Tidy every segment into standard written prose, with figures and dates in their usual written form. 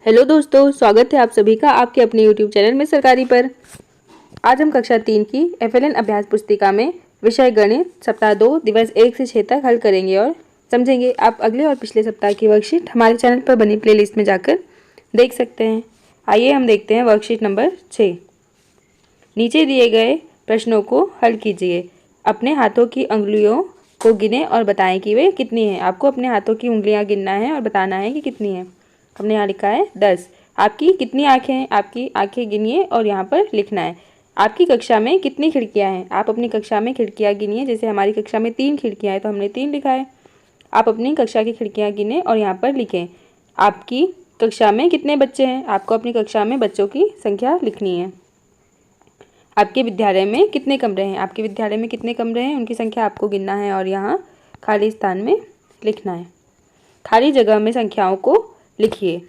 Hello दोस्तों, स्वागत है आप सभी का आपके अपने YouTube चैनल में सरकारी पर। आज हम कक्षा 3 की FLN अभ्यास पुस्तिका में विषय गणित सप्ताह 2 दिवस 1 से 6 तक हल करेंगे और समझेंगे। आप अगले और पिछले सप्ताह की वर्कशीट हमारे चैनल पर बनी प्लेलिस्ट में जाकर देख सकते हैं। आइए हम देखते हैं वर्कशीट नंबर 6। नीचे दिए गए प्रश्नों को हल कीजिए। अपने हाथों की उंगलियों को गिने और बताएं कि वे कितनी हैं। आपको अपने हाथों की उंगलियां गिनना है और बताना है कि कितनी है। हमने यहाँ लिखा है 10। आपकी कितनी आंखें हैं? आपकी आंखें गिनिए और यहाँ पर लिखना है। आपकी कक्षा में कितनी खिड़कियाँ हैं? आप अपनी कक्षा में खिड़कियाँ गिनिए। जैसे हमारी कक्षा में 3 खिड़कियाँ हैं तो हमने 3 लिखा है। आप अपनी कक्षा की खिड़कियाँ गिने और यहाँ पर लिखें। आपकी कक्षा में कितने बच्चे हैं? आपको अपनी कक्षा में बच्चों की संख्या लिखनी है। आपके विद्यालय में कितने कमरे हैं? आपके विद्यालय में कितने कमरे हैं उनकी संख्या आपको गिनना है और यहाँ खाली स्थान में लिखना है। खाली जगह में संख्याओं को लिखिए।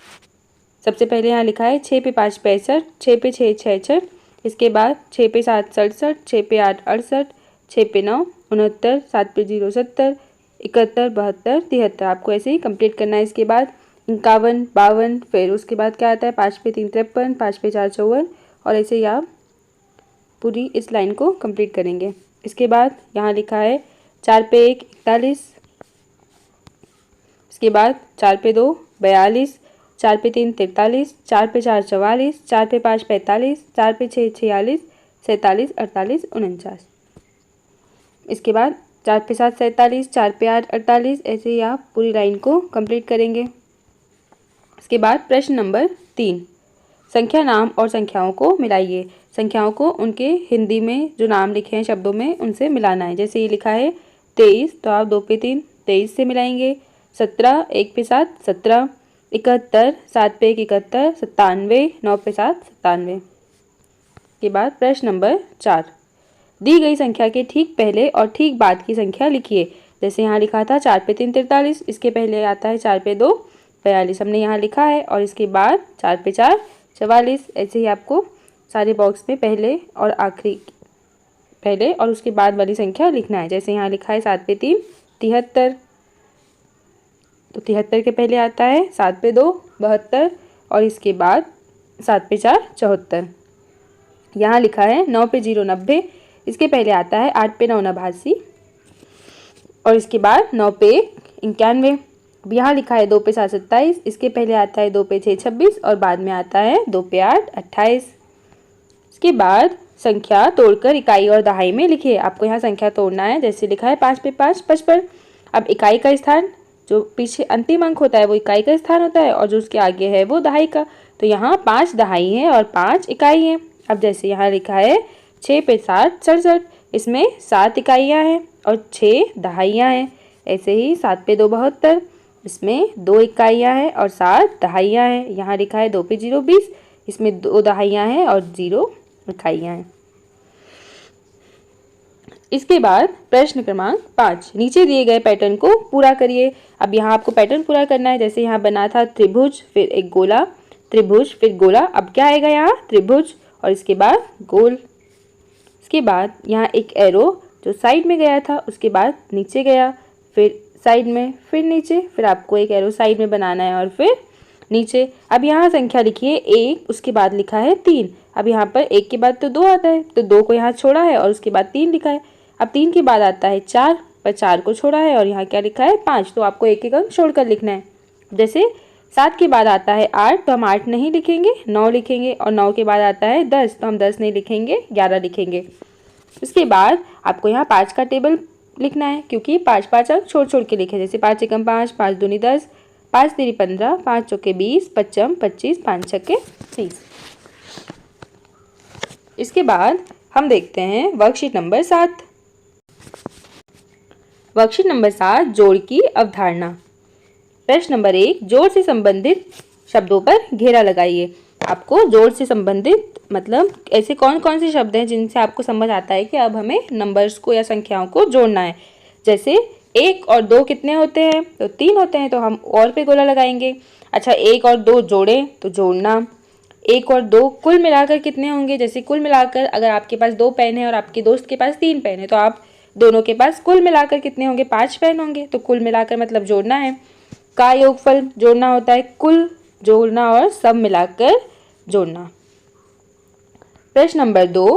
सबसे पहले यहाँ लिखा है 6 पे 5 65, 6 पे 6 66, इसके बाद 6 पे 7 67, 6 पे 8 68, 6 पे 9 69, 7 पे 0 70, 71 72 73। आपको ऐसे ही कंप्लीट करना है। इसके बाद 51 52, फिर उसके बाद क्या आता है 5 पे 3 53, 5 पे 4 54 और ऐसे ही आप पूरी इस लाइन को कंप्लीट करेंगे। इसके बाद यहाँ लिखा है 4 पे 1 41, इसके बाद 4 पे 2 42, 4 पे 3 43, 4 पे 4 44, 4 पे 5 45, 4 पे 6 46, 47 48 49। इसके बाद 4 पे 7 47, 4 पे 8 48, ऐसे ही आप पूरी लाइन को कंप्लीट करेंगे। इसके बाद प्रश्न नंबर 3, संख्या नाम और संख्याओं को मिलाइए। संख्याओं को उनके हिंदी में जो नाम लिखे हैं शब्दों में उनसे मिलाना है। जैसे ये लिखा है 23 तो आप 2 पे 3 23 से मिलाएंगे। 17 1 पे 7 17, 71 7 पे 1 71, 97 9 पे 7 97। के बाद प्रश्न नंबर 4, दी गई संख्या के ठीक पहले और ठीक बाद की संख्या लिखिए। जैसे यहाँ लिखा था 4 पे 3 43, इसके पहले आता है 4 पे 2 42, हमने यहाँ लिखा है और इसके बाद 4 पे 4 44। ऐसे ही आपको सारे बॉक्स में पहले और आखिरी पहले और उसके बाद वाली संख्या लिखना है। जैसे यहाँ लिखा है 7 पे 3 73, तो 73 के पहले आता है 7 पे 2 72 और इसके बाद 7 पे 4 74। यहाँ लिखा है 9 पे 0 90, इसके पहले आता है 8 पे 9 89 और इसके बाद 9 पे 1 91। अब यहाँ लिखा है 2 पे 7 27, इसके पहले आता है 2 पे 6 26 और बाद में आता है 2 पे 8 28। इसके बाद संख्या तोड़कर इकाई और दहाई में लिखिए। आपको यहाँ संख्या तोड़ना है। जैसे लिखा है 5 पे 5 55। अब इकाई का स्थान जो पीछे अंतिम अंक होता है वो इकाई का स्थान होता है और जो उसके आगे है वो दहाई का। तो यहाँ 5 दहाई है और 5 इकाई है। अब जैसे यहाँ लिखा है 6 पे 7 67, इसमें 7 इकाइयाँ हैं और 6 दहाइयाँ हैं। ऐसे ही 7 पे 2 72, इसमें 2 इकाइयाँ हैं और 7 दहाइयाँ हैं। यहाँ लिखा है 2 पे 0 20, इसमें 2 दहाइयाँ हैं और 0 इकाइयाँ हैं। इसके बाद प्रश्न क्रमांक 5, नीचे दिए गए पैटर्न को पूरा करिए। अब यहाँ आपको पैटर्न पूरा करना है। जैसे यहाँ बना था त्रिभुज, फिर एक गोला, त्रिभुज, फिर गोला। अब क्या आएगा यहाँ त्रिभुज और इसके बाद गोल। इसके बाद यहाँ एक एरो जो साइड में गया था उसके बाद नीचे गया, फिर साइड में, फिर नीचे, फिर आपको एक एरो साइड में बनाना है और फिर नीचे। अब यहाँ संख्या लिखिए 1, उसके बाद लिखा है 3। अब यहाँ पर 1 के बाद तो 2 आता है तो 2 को यहाँ छोड़ा है और उसके बाद 3 लिखा है। अब 3 के बाद आता है 4, पर 4 को छोड़ा है और यहाँ क्या लिखा है 5, तो आपको एक एक अंक छोड़कर लिखना है। जैसे 7 के बाद आता है 8 तो हम 8 नहीं लिखेंगे 9 लिखेंगे और 9 के बाद आता है 10 तो हम 10 नहीं लिखेंगे 11 लिखेंगे। उसके बाद आपको यहाँ 5 का टेबल लिखना है क्योंकि 5 5 अंक छोड़ छोड़ के लिखे। जैसे 5 एकम 5, 5 दूनी 10, 5 तीरी 15, 5 चौके 20, 55 25, 5 छक्के 30। इसके बाद हम देखते हैं वर्कशीट नंबर 7। वर्कशीट नंबर 7, जोड़ की अवधारणा। प्रश्न नंबर 1, जोड़ से संबंधित शब्दों पर घेरा लगाइए। आपको जोड़ से संबंधित मतलब ऐसे कौन कौन से शब्द हैं जिनसे आपको समझ आता है कि अब हमें नंबर्स को या संख्याओं को जोड़ना है। जैसे 1 और 2 कितने होते हैं? तो 3 होते हैं, तो हम और पे गोला लगाएंगे। अच्छा 1 और 2 जोड़ें तो जोड़ना। 1 और 2 कुल मिलाकर कितने होंगे? जैसे कुल मिलाकर अगर आपके पास 2 पेन है और आपके दोस्त के पास 3 पेन है तो आप दोनों के पास कुल मिलाकर कितने होंगे? 5 पेन होंगे। तो कुल मिलाकर मतलब जोड़ना है। का योगफल जोड़ना होता है कुल जोड़ना और सब मिलाकर जोड़ना। प्रश्न नंबर 2,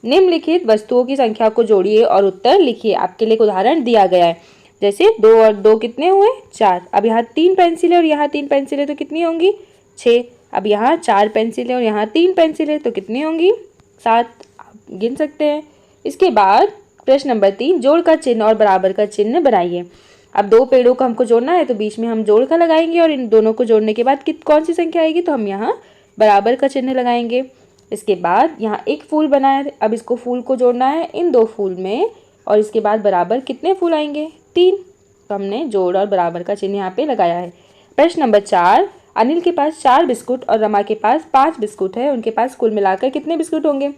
निम्नलिखित वस्तुओं की संख्या को जोड़िए और उत्तर लिखिए। आपके लिए एक उदाहरण दिया गया है, जैसे 2 और 2 कितने हुए 4। अब यहाँ 3 पेंसिल है और यहाँ 3 पेंसिल है तो कितनी होंगी 6। अब यहाँ 4 पेंसिल है और यहाँ 3 पेंसिल है तो कितनी होंगी 7। आप गिन सकते हैं। इसके बाद प्रश्न नंबर 3, जोड़ का चिन्ह और बराबर का चिन्ह बनाइए। अब 2 पेड़ों को हमको जोड़ना है तो बीच में हम जोड़ का लगाएंगे और इन दोनों को जोड़ने के बाद कौन सी संख्या आएगी तो हम यहाँ बराबर का चिन्ह लगाएंगे। इसके बाद यहाँ एक फूल बना है, अब इसको फूल को जोड़ना है इन 2 फूल में और इसके बाद बराबर कितने फूल आएंगे 3। तो हमने जोड़ और बराबर का चिन्ह यहाँ पे लगाया है। प्रश्न नंबर 4, अनिल के पास 4 बिस्कुट और रमा के पास 5 बिस्कुट है, उनके पास कुल मिलाकर कितने बिस्कुट होंगे।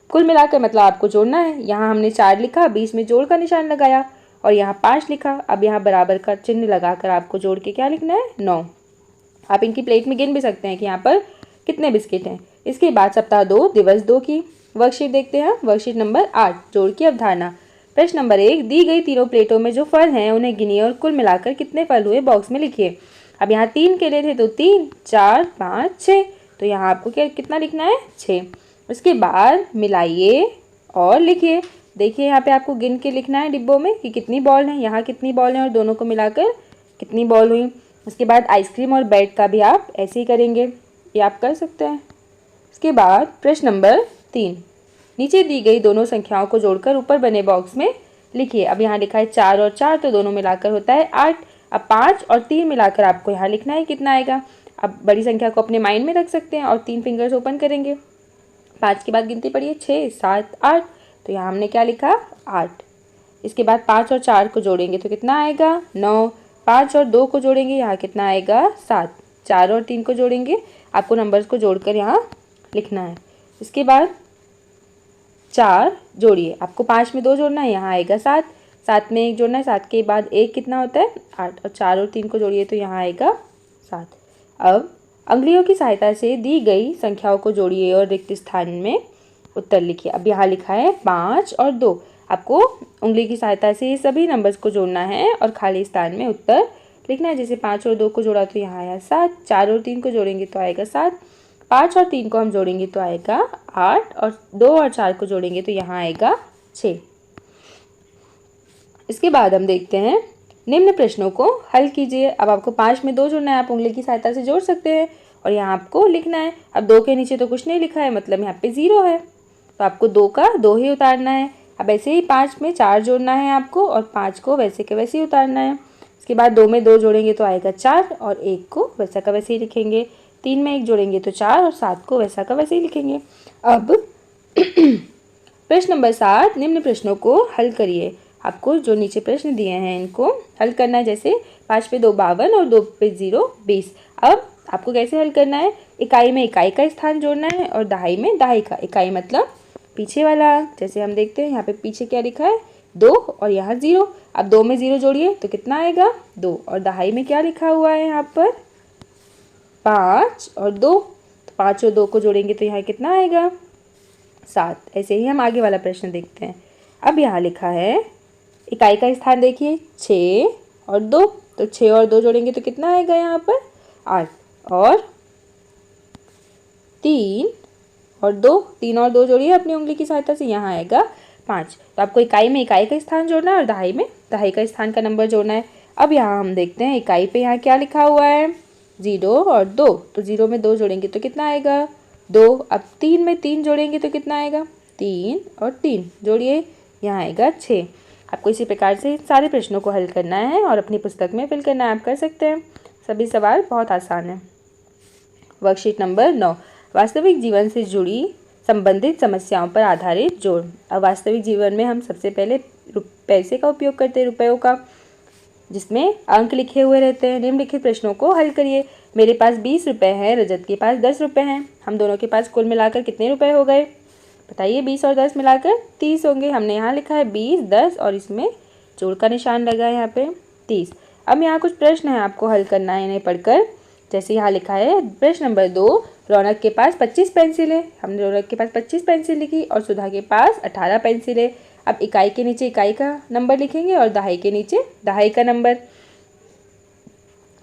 कुल मिलाकर मतलब आपको जोड़ना है। यहाँ हमने 4 लिखा, बीच में जोड़ का निशान लगाया और यहाँ 5 लिखा। अब यहाँ बराबर का चिन्ह लगाकर आपको जोड़ के क्या लिखना है 9। आप इनकी प्लेट में गिन भी सकते हैं कि यहाँ पर कितने बिस्किट हैं। इसके बाद सप्ताह 2 दिवस 2 की वर्कशीट देखते हैं। वर्कशीट नंबर 8, जोड़ की अवधारणा। प्रश्न नंबर 1, दी गई तीनों प्लेटों में जो फल हैं उन्हें गिनिए और कुल मिलाकर कितने फल हुए बॉक्स में लिखिए। अब यहाँ 3 केले थे तो 3, 4, 5, 6, तो यहाँ आपको कितना लिखना है 6। उसके बाद मिलाइए और लिखिए। देखिए यहाँ पे आपको गिन के लिखना है डिब्बों में कि कितनी बॉल हैं, यहाँ कितनी बॉल हैं और दोनों को मिलाकर कितनी बॉल हुई। उसके बाद आइसक्रीम और बैट का भी आप ऐसे ही करेंगे, ये आप कर सकते हैं। इसके बाद प्रश्न नंबर 3, नीचे दी गई दोनों संख्याओं को जोड़कर ऊपर बने बॉक्स में लिखिए। अब यहाँ लिखा है 4 और 4 तो दोनों मिलाकर होता है 8। अब 5 और 3 मिलाकर आपको यहाँ लिखना है कितना आएगा। अब बड़ी संख्या को अपने माइंड में रख सकते हैं और 3 फिंगर्स ओपन करेंगे। 5 के बाद गिनती पढ़िए 6, 7, 8, तो यहाँ हमने क्या लिखा 8। इसके बाद 5 और 4 को जोड़ेंगे तो कितना आएगा 9। 5 और 2 को जोड़ेंगे यहाँ कितना आएगा 7। 4 और 3 को जोड़ेंगे, आपको नंबर्स को जोड़कर यहाँ लिखना है। इसके बाद 4 जोड़िए, आपको 5 में 2 जोड़ना है, यहाँ आएगा 7। 7 में 1 जोड़ना है, 7 के बाद 1 कितना होता है 8 और 4 और 3 को जोड़िए तो यहाँ आएगा 7। अब अंगुलियों की सहायता से दी गई संख्याओं को जोड़िए और रिक्त स्थान में उत्तर लिखिए। अब यहाँ लिखा है 5 और 2, आपको उंगली की सहायता से ये सभी नंबर्स को जोड़ना है और खाली स्थान में उत्तर लिखना है। जैसे 5 और 2 को जोड़ा तो यहाँ आया 7, 4 और 3 को जोड़ेंगे तो आएगा 7, 5 और 3 को हम जोड़ेंगे तो आएगा 8 और 2 और 4 को जोड़ेंगे तो यहाँ आएगा 6। इसके बाद हम देखते हैं निम्न प्रश्नों को हल कीजिए। अब आपको 5 में 2 जोड़ना है, आप उंगली की सहायता से जोड़ सकते हैं और यहाँ आपको लिखना है। अब 2 के नीचे तो कुछ नहीं लिखा है, मतलब यहाँ पे 0 है, तो आपको 2 का 2 ही उतारना है। अब ऐसे ही 5 में 4 जोड़ना है आपको और 5 को वैसे के वैसे ही उतारना है। इसके बाद 2 में 2 जोड़ेंगे तो आएगा 4 और 1 को वैसा का वैसे ही लिखेंगे। 3 में 1 जोड़ेंगे तो 4 और 7 को वैसा का वैसे ही लिखेंगे। अब प्रश्न नंबर 7, निम्न प्रश्नों को हल करिए। आपको जो नीचे प्रश्न दिए हैं इनको हल करना है। जैसे 5 पे 2 52 और 2 पे 0 20। अब आपको कैसे हल करना है, इकाई में इकाई का स्थान जोड़ना है और दहाई में दहाई का। इकाई मतलब पीछे वाला, जैसे हम देखते हैं यहाँ पे पीछे क्या लिखा है 2 और यहाँ 0। अब 2 में 0 जोड़िए तो कितना आएगा 2 और दहाई में क्या लिखा हुआ है यहाँ पर 5 और 2, तो 5 और 2 को जोड़ेंगे तो यहाँ कितना आएगा 7। ऐसे ही हम आगे वाला प्रश्न देखते हैं। अब यहाँ लिखा है इकाई का स्थान देखिए 6 और 2, तो 6 और 2 जोड़ेंगे तो कितना आएगा यहाँ पर 8 और 3 और 2, 3 और 2 जोड़िए अपनी उंगली की सहायता से, यहाँ आएगा 5। तो आपको इकाई में इकाई का स्थान जोड़ना है और दहाई में दहाई का स्थान का नंबर जोड़ना है। अब यहाँ हम देखते हैं इकाई पे यहाँ क्या लिखा हुआ है 0 और 2, तो 0 में 2 जोड़ेंगे तो कितना आएगा 2। अब 3 में 3 जोड़ेंगे तो कितना आएगा 3 और 3 जोड़िए, यहाँ आएगा 6। आपको इसी प्रकार से सारे प्रश्नों को हल करना है और अपनी पुस्तक में फिल करना है। आप कर सकते हैं, सभी सवाल बहुत आसान है। वर्कशीट नंबर 9, वास्तविक जीवन से जुड़ी संबंधित समस्याओं पर आधारित जोड़। अब वास्तविक जीवन में हम सबसे पहले पैसे का उपयोग करते हैं, रुपयों का, जिसमें अंक लिखे हुए रहते हैं। निम्नलिखित प्रश्नों को हल करिए। मेरे पास 20 रुपये हैं, रजत के पास 10 रुपये हैं, हम दोनों के पास कुल मिलाकर कितने रुपए हो गए बताइए। 20 और 10 मिलाकर 30 होंगे। हमने यहाँ लिखा है 20, 10 और इसमें जोड़ का निशान लगा है यहाँ पे 30। अब यहाँ कुछ प्रश्न है आपको हल करना है इन्हें पढ़कर। जैसे यहाँ लिखा है प्रश्न नंबर 2, रौनक के पास 25 पेंसिल है। हमने रौनक के पास 25 पेंसिल लिखी और सुधा के पास 18 पेंसिल है। अब इकाई के नीचे इकाई का नंबर लिखेंगे और दहाई के नीचे दहाई का नंबर।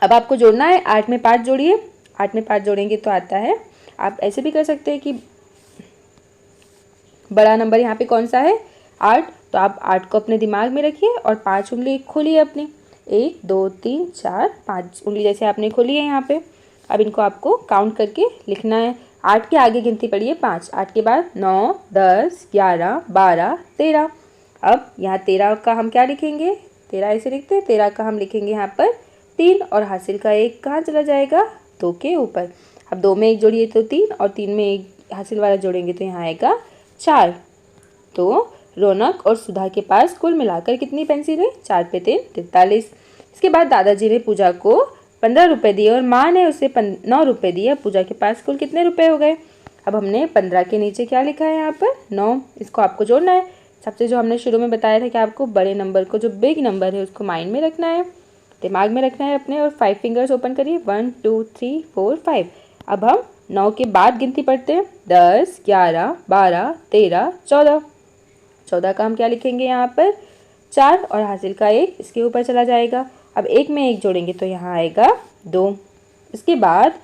अब आपको जोड़ना है 8 में 5 जोड़िए, 8 में 5 जोड़ेंगे तो आता है। आप ऐसे भी कर सकते हैं कि बड़ा नंबर यहाँ पे कौन सा है 8, तो आप 8 को अपने दिमाग में रखिए और 5 उंगली खोलिए अपनी, 1 2 3 4 5 उंगली जैसे आपने खोली है यहाँ पे। अब इनको आपको काउंट करके लिखना है। 8 के आगे गिनती पड़ी है 5, 8 के बाद 9 10 11 12 13। अब यहाँ 13 का हम क्या लिखेंगे, 13 ऐसे लिखते हैं, 13 का हम लिखेंगे यहाँ पर 3 और हासिल का 1 कहाँ चला जाएगा, 2 के ऊपर। अब 2 में 1 जोड़िए तो 3 और 3 में 1 हासिल वाला जोड़ेंगे तो यहाँ आएगा 4। तो रौनक और सुधा के पास कुल मिलाकर कितनी पेंसिल है, 4 पे 3 43। इसके बाद दादाजी ने पूजा को 15 रुपये दिए और माँ ने उसे 9 रुपये दिए। पूजा के पास कुल कितने रुपए हो गए। अब हमने 15 के नीचे क्या लिखा है यहाँ पर 9, इसको आपको जोड़ना है। सबसे जो हमने शुरू में बताया था कि आपको बड़े नंबर को, जो बिग नंबर है उसको माइंड में रखना है, दिमाग में रखना है अपने, और 5 फिंगर्स ओपन करिए 1 2 3 4 5। अब हम 9 के बाद गिनती पढ़ते हैं 10 11 12 13 14। 14 का हम क्या लिखेंगे यहाँ पर 4 और हासिल का 1 इसके ऊपर चला जाएगा। अब 1 में 1 जोड़ेंगे तो यहाँ आएगा 2। इसके बाद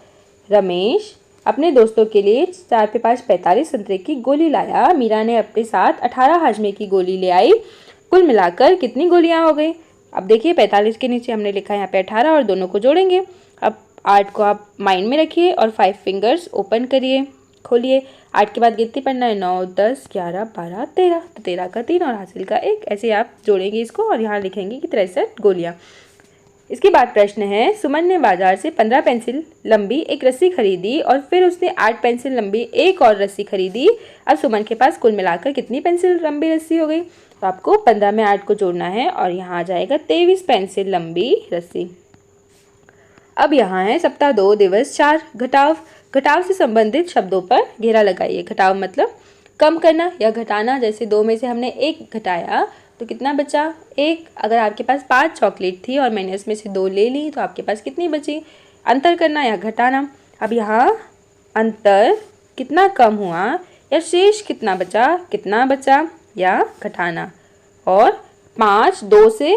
रमेश अपने दोस्तों के लिए 4 पे 5 45 संतरे की गोली लाया। मीरा ने अपने साथ 18 हाजमे की गोली ले आई। कुल मिलाकर कितनी गोलियाँ हो गई। अब देखिए 45 के नीचे हमने लिखा है यहाँ पे 18 और दोनों को जोड़ेंगे। अब 8 को आप माइंड में रखिए और 5 फिंगर्स ओपन करिए, खोलिए। 8 के बाद गिनती पढ़ना है 9 10 11 12 13। तो 13 का 3 और हासिल का 1 ऐसे आप जोड़ेंगे इसको और यहाँ लिखेंगे कि 63 गोलियाँ। इसके बाद प्रश्न है, सुमन ने बाजार से 15 पेंसिल लंबी एक रस्सी खरीदी और फिर उसने 8 पेंसिल लंबी एक और रस्सी खरीदी। अब सुमन के पास कुल मिलाकर कितनी पेंसिल लंबी रस्सी हो गई। तो आपको 15 में 8 को जोड़ना है और यहाँ आ जाएगा 23 पेंसिल लंबी रस्सी। अब यहाँ है सप्ताह 2 दिवस 4 घटाव। घटाव से संबंधित शब्दों पर घेरा लगाइए। घटाव मतलब कम करना या घटाना। जैसे 2 में से हमने 1 घटाया तो कितना बचा 1। अगर आपके पास 5 चॉकलेट थी और मैंने इसमें से 2 ले ली तो आपके पास कितनी बची। अंतर करना या घटाना। अब यहाँ अंतर कितना कम हुआ या शेष कितना बचा या घटाना। और 5 2 से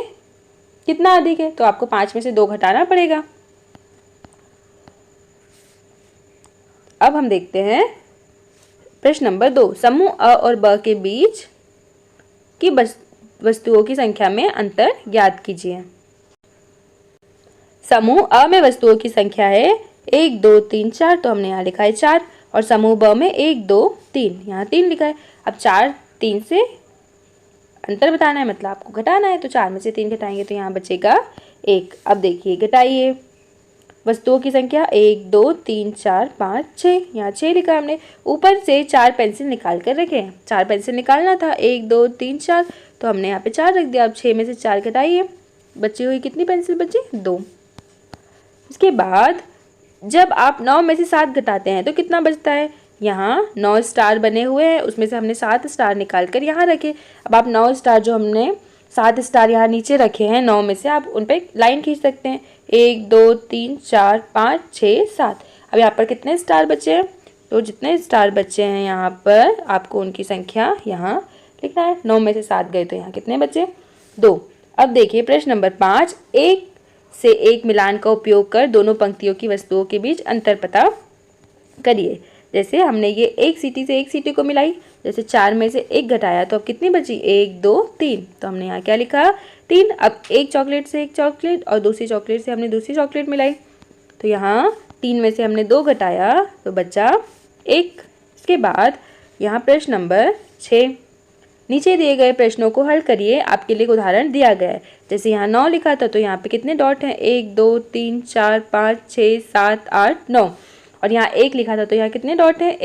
कितना अधिक है तो आपको 5 में से 2 घटाना पड़ेगा। अब हम देखते हैं प्रश्न नंबर 2। समूह अ और ब के बीच की वस्तुओं की संख्या में अंतर ज्ञात कीजिए। समूह अ में वस्तुओं की संख्या है 1 2 3 4, तो हमने यहाँ लिखा है 4। और समूह ब में 1 2 3, यहाँ 3 लिखा है। अब 4 3 से अंतर बताना है, मतलब आपको घटाना है, तो 4 में से 3 घटाएंगे तो यहाँ बचेगा 1। अब देखिए घटाइए वस्तुओं की संख्या 1 2 3 4 5 6, यहाँ 6 लिखा हमने। ऊपर से 4 पेंसिल निकाल कर रखे। 4 पेंसिल निकालना था 1 2 3 4, तो हमने यहाँ पे 4 रख दिया। अब 6 में से 4 घटाइए, बची हुई कितनी पेंसिल बची 2। इसके बाद जब आप 9 में से 7 घटाते हैं तो कितना बचता है। यहाँ 9 स्टार बने हुए हैं, उसमें से हमने 7 स्टार निकाल कर यहाँ रखे। अब आप 9 स्टार जो हमने 7 स्टार यहाँ नीचे रखे हैं 9 में से, आप उन पर लाइन खींच सकते हैं। 1 2 3 4 5 6 7। अब यहाँ पर कितने स्टार बचे हैं, तो जितने स्टार बचे हैं यहाँ पर आपको उनकी संख्या यहाँ लिखना है। 9 में से 7 गए तो यहाँ कितने बचे 2। अब देखिए प्रश्न नंबर 5। 1 से 1 मिलान का उपयोग कर दोनों पंक्तियों की वस्तुओं के बीच अंतर पता करिए। जैसे हमने ये 1 सीटी से 1 सीटी को मिलाई, जैसे 4 में से 1 घटाया तो अब कितनी बची 1 2 3, तो हमने यहाँ क्या लिखा 3। अब 1 चॉकलेट से 1 चॉकलेट और दूसरी चॉकलेट से हमने दूसरी चॉकलेट मिलाई, तो यहाँ 3 में से हमने 2 घटाया तो बचा 1। इसके बाद यहाँ प्रश्न नंबर 6। नीचे दिए गए प्रश्नों को हल करिए। आपके लिए एक उदाहरण दिया गया है। जैसे यहाँ 9 लिखा था तो यहाँ पे कितने डॉट हैं 1 2 3 4 5 6 7 8 9, और यहाँ 1 लिखा था तो यहाँ कितने डॉट हैं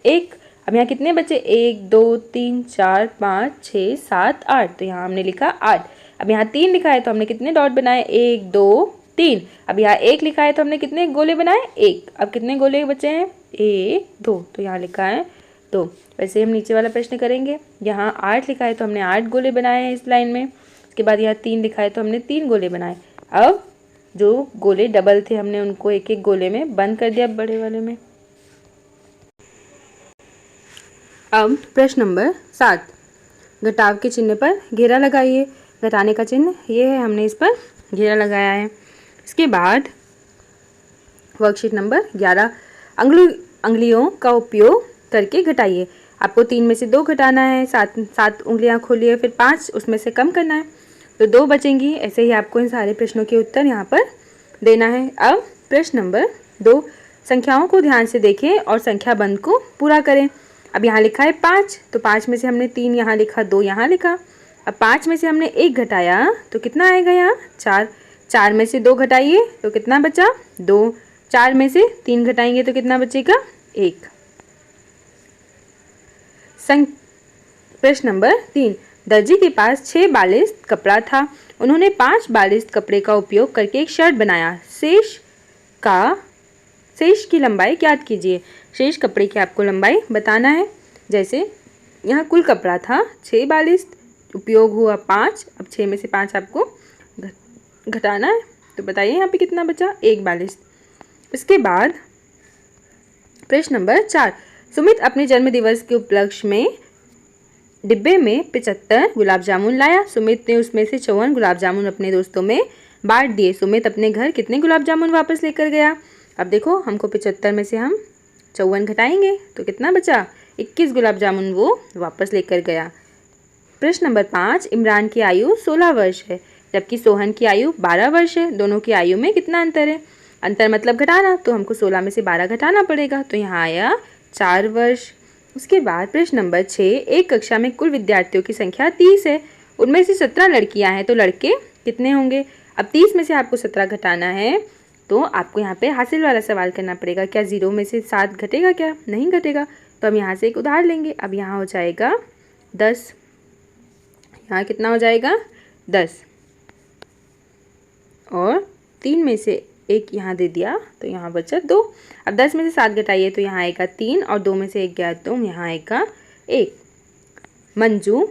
1। अब यहाँ कितने बचे 1 2 3 4 5 6 7 8, तो यहाँ हमने लिखा 8। अब यहाँ 3 लिखा है तो हमने कितने डॉट बनाए 1 2 3। अब यहाँ 1 लिखा है तो हमने कितने गोले बनाए 1। अब कितने गोले बचे हैं 1 2, तो यहाँ लिखा है 2। वैसे हम नीचे वाला प्रश्न करेंगे। यहाँ 8 लिखा है तो हमने 8 गोले बनाए हैं इस लाइन में। उसके बाद यहाँ 3 लिखा है तो हमने 3 गोले बनाए। अब जो गोले डबल थे हमने उनको एक एक गोले में बंद कर दिया बड़े वाले में। अब प्रश्न नंबर 7। घटाव के चिन्ह पर घेरा लगाइए। घटाने का चिन्ह ये है, हमने इस पर घेरा लगाया है। इसके बाद वर्कशीट नंबर 11 अंगुलियों का उपयोग करके घटाइए। आपको 3 में से 2 घटाना है, 7 उंगलियां खोलिए, फिर 5 उसमें से कम करना है तो 2 बचेंगी। ऐसे ही आपको इन सारे प्रश्नों के उत्तर यहाँ पर देना है। अब प्रश्न नंबर 2, संख्याओं को ध्यान से देखें और संख्या बंध को पूरा करें। अब यहाँ लिखा है 5, तो 5 में से हमने 3 यहाँ लिखा, 2 यहाँ लिखा। अब 5 में से हमने 1 घटाया तो कितना आएगा यहाँ 4। 4 में से 2 घटाइए तो कितना बचा 2। 4 में से 3 घटाएंगे तो कितना बचेगा 1। प्रश्न नंबर 3, दर्जी के पास 6 बालिश्त कपड़ा था। उन्होंने 5 बालिश्त कपड़े का उपयोग करके एक शर्ट बनाया। शेष की लंबाई ज्ञात कीजिए। शेष कपड़े की आपको लंबाई बताना है। जैसे यहाँ कुल कपड़ा था 6 बालिश्त, उपयोग हुआ 5। अब 6 में से 5 आपको घटाना है तो बताइए यहाँ पे कितना बचा 1 बालिश्त। इसके बाद प्रश्न नंबर 4, सुमित अपने जन्मदिवस के उपलक्ष्य में डिब्बे में 75 गुलाब जामुन लाया। सुमित ने उसमें से 54 गुलाब जामुन अपने दोस्तों में बांट दिए। सुमित अपने घर कितने गुलाब जामुन वापस लेकर गया। अब देखो हमको 75 में से हम 54 घटाएंगे तो कितना बचा 21 गुलाब जामुन वो वापस लेकर गया। प्रश्न नंबर 5, इमरान की आयु 16 वर्ष है जबकि सोहन की आयु 12 वर्ष है। दोनों की आयु में कितना अंतर है। अंतर मतलब घटाना, तो हमको 16 में से 12 घटाना पड़ेगा तो यहाँ आया 4 वर्ष। उसके बाद प्रश्न नंबर 6, एक कक्षा में कुल विद्यार्थियों की संख्या 30 है। उनमें से 17 लड़कियां हैं तो लड़के कितने होंगे। अब 30 में से आपको 17 घटाना है तो आपको यहाँ पे हासिल वाला सवाल करना पड़ेगा। क्या 0 में से 7 घटेगा, क्या नहीं घटेगा। तो हम यहाँ से एक उदाहरण लेंगे। अब यहाँ हो जाएगा 10, यहाँ कितना हो जाएगा 10 और 3 में से 1 यहाँ दे दिया तो यहाँ बचा 2। अब 10 में से 7 घटाइए तो यहाँ आएगा 3 और 2 में से 1 गया तो यहाँ आएगा 1। मंजू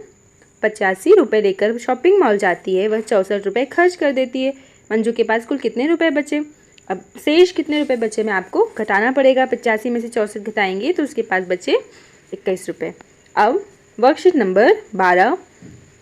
85 रुपये लेकर शॉपिंग मॉल जाती है। वह 64 रुपये खर्च कर देती है। मंजू के पास कुल कितने रुपए बचे। अब शेष कितने रुपए बचे में आपको घटाना पड़ेगा। 85 में से 64 घटाएंगे तो उसके पास बचे 21 रुपये। अब वर्कशीट नंबर 12,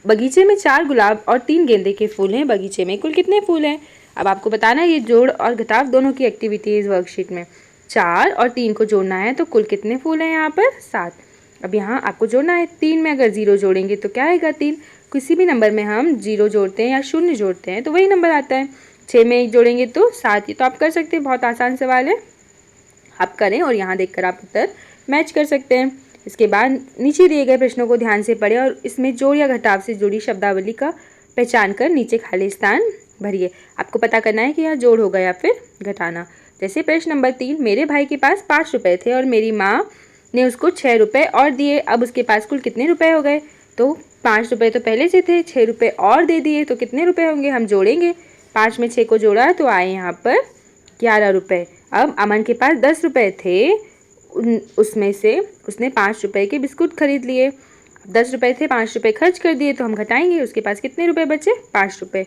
बगीचे में 4 गुलाब और 3 गेंदे के फूल हैं। बगीचे में कुल कितने फूल हैं। अब आपको बताना है ये जोड़ और घटाव दोनों की एक्टिविटी है इस वर्कशीट में। 4 और 3 को जोड़ना है तो कुल कितने फूल हैं यहाँ पर 7। अब यहाँ आपको जोड़ना है 3 में अगर 0 जोड़ेंगे तो क्या आएगा 3। किसी भी नंबर में हम 0 जोड़ते हैं या 0 जोड़ते हैं तो वही नंबर आता है। 6 में 1 जोड़ेंगे तो 7। ये तो आप कर सकते हैं, बहुत आसान सवाल है, आप करें और यहाँ देखकर आप उत्तर मैच कर सकते हैं। इसके बाद नीचे दिए गए प्रश्नों को ध्यान से पढ़ें और इसमें जोड़ या घटाव से जुड़ी शब्दावली का पहचान कर नीचे खाली स्थान भरिए। आपको पता करना है कि यह जोड़ होगा या फिर घटाना। जैसे प्रश्न नंबर 3, मेरे भाई के पास 5 रुपये थे और मेरी माँ ने उसको 6 रुपये और दिए। अब उसके पास कुल कितने रुपए हो गए। तो 5 रुपये तो पहले से थे, 6 रुपये और दे दिए तो कितने रुपए होंगे। हम जोड़ेंगे, 5 में 6 को जोड़ा तो आए यहाँ पर 11 रुपये। अब अमन के पास 10 रुपये थे, उसमें से उसने 5 रुपये के बिस्कुट खरीद लिए। 10 रुपये थे, 5 रुपये खर्च कर दिए तो हम घटाएंगे, उसके पास कितने रुपए बचे 5 रुपये।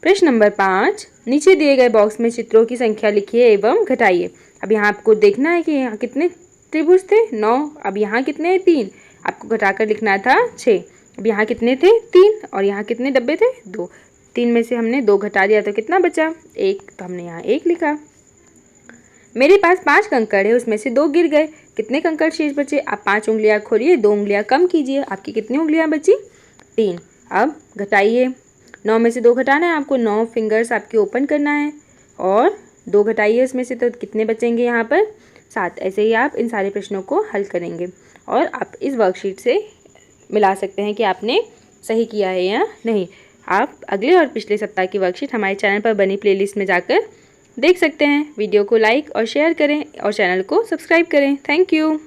प्रश्न नंबर 5, नीचे दिए गए बॉक्स में चित्रों की संख्या लिखिए एवं घटाइए। अब यहाँ आपको देखना है कि यहाँ कितने त्रिभुज थे 9। अब यहाँ कितने हैं 3, आपको घटाकर लिखना था 6। अब यहाँ कितने थे 3 और यहाँ कितने डब्बे थे 2। 3 में से हमने 2 घटा दिया तो कितना बचा 1, तो हमने यहाँ 1 लिखा। मेरे पास 5 कंकड़ है, उसमें से 2 गिर गए, कितने कंकड़ शेष बचे। आप 5 उंगलियां खोलिए, 2 उंगलियां कम कीजिए, आपकी कितनी उंगलियां बची 3। अब घटाइए, 9 में से 2 घटाना है आपको, 9 फिंगर्स आपके ओपन करना है और 2 घटाइए उसमें से तो कितने बचेंगे यहाँ पर 7। ऐसे ही आप इन सारे प्रश्नों को हल करेंगे और आप इस वर्कशीट से मिला सकते हैं कि आपने सही किया है या नहीं। आप अगले और पिछले सप्ताह की वर्कशीट हमारे चैनल पर बनी प्लेलिस्ट में जाकर देख सकते हैं। वीडियो को लाइक और शेयर करें और चैनल को सब्सक्राइब करें। Thank you.